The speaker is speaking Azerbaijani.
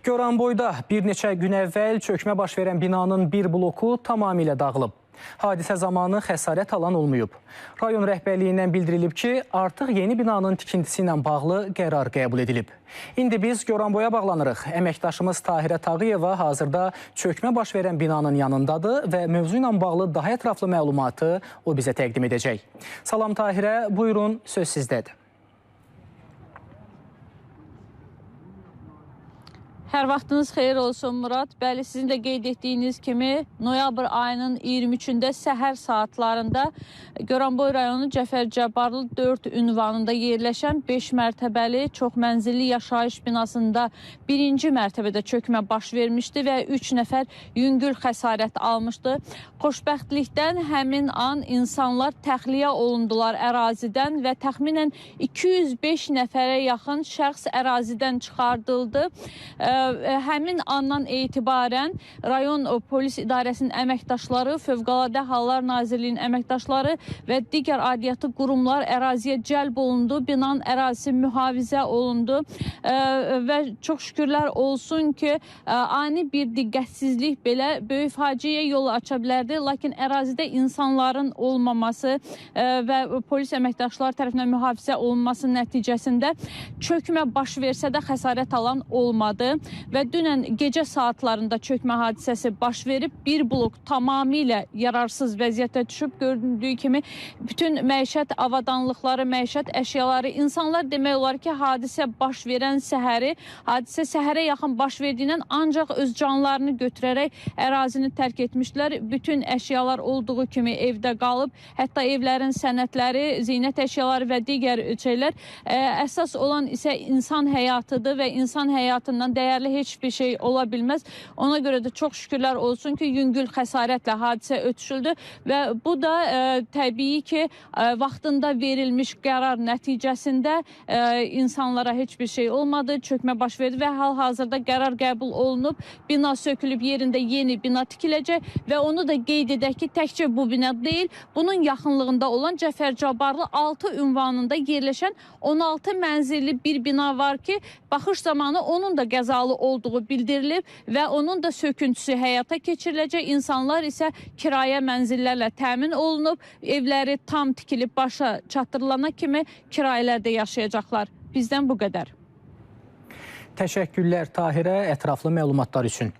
Goranboyda bir neçə gün əvvəl çökmə baş verən binanın bir bloku tamamilə dağılıb. Hadisə zamanı xəsarət alan olmayıb. Rayon rəhbərliyindən bildirilib ki, artıq yeni binanın tikintisi ilə bağlı qərar qəbul edilib. İndi biz Goranboya bağlanırıq. Əməkdaşımız Tahirə Tağıyeva hazırda çökmə baş verən binanın yanındadır və mövzu ilə bağlı daha ətraflı məlumatı o bizə təqdim edəcək. Salam Tahirə, buyurun, söz sizdədir. Hər vaxtınız xeyir olsun Murad. Bəli, sizin də qeyd etdiyiniz kimi noyabr ayının 23-də səhər saatlarında Goranboy rayonu Cəfər Cabbarlı 4 ünvanında yerləşən 5 mərtəbəli çox mənzilli yaşayış binasında birinci mərtəbədə çökmə baş vermişdi və 3 nəfər yüngül xəsarət almışdı. Xoşbəxtlikdən həmin an insanlar təxliyə olundular ərazidən və təxminən 205 nəfərə yaxın şəxs ərazidən çıxardıldı. Həmin andan etibarən rayon polis idarəsinin əməkdaşları, Fövqəladə Hallar Nazirliyinin əməkdaşları və digər aidiyyatı qurumlar əraziyə cəlb olundu. Binanın ərazisi mühafizə olundu və çox şükürlər olsun ki, ani bir diqqətsizlik belə böyük faciəyə yol aça bilərdi. Lakin ərazidə insanların olmaması və polis əməkdaşları tərəfindən mühafizə olunması nəticəsində çökmə baş versə də xəsarət alan olmadı. Və dünən gecə saatlarında çökmə hadisəsi baş verib, bir blok tamamilə yararsız vəziyyətə düşüb. Göründüyü kimi bütün məişət avadanlıqları, məişət əşyaları, insanlar demək olar ki, hadisə baş verən hadisə səhərə yaxın baş verdiyindən ancaq öz canlarını götürərək ərazini tərk etmişlər. Bütün əşyalar olduğu kimi evdə qalıb, hətta evlərin sənədləri, zinət əşyaları və digər şeylər. Əsas olan isə insan həyatıdır və insan həyatından dəyərli heç bir şey ola bilməz. Ona görə də çox şükürlər olsun ki, yüngül xəsarətlə hadisə ötüşüldü və bu da təbii ki, vaxtında verilmiş qərar nəticəsində insanlara heç bir şey olmadı, çökmə baş verdi və hal-hazırda qərar qəbul olunub, bina sökülüb, yerində yeni bina tikiləcək və onu da qeyd edək ki, təkcə bu bina deyil, bunun yaxınlığında olan Cəfər Cabbarlı 6 ünvanında yerləşən 16 mənzilli bir bina var ki, baxış zamanı onun da qəzalı olduğu bildirilib və onun da söküntüsü həyata keçiriləcək. İnsanlar isə kirayə mənzillərlə təmin olunub, evləri tam tikilib başa çatdırılana kimi kirayələrdə yaşayacaqlar. Bizdən bu qədər. Təşəkkürlər Tahirə, ətraflı məlumatlar üçün.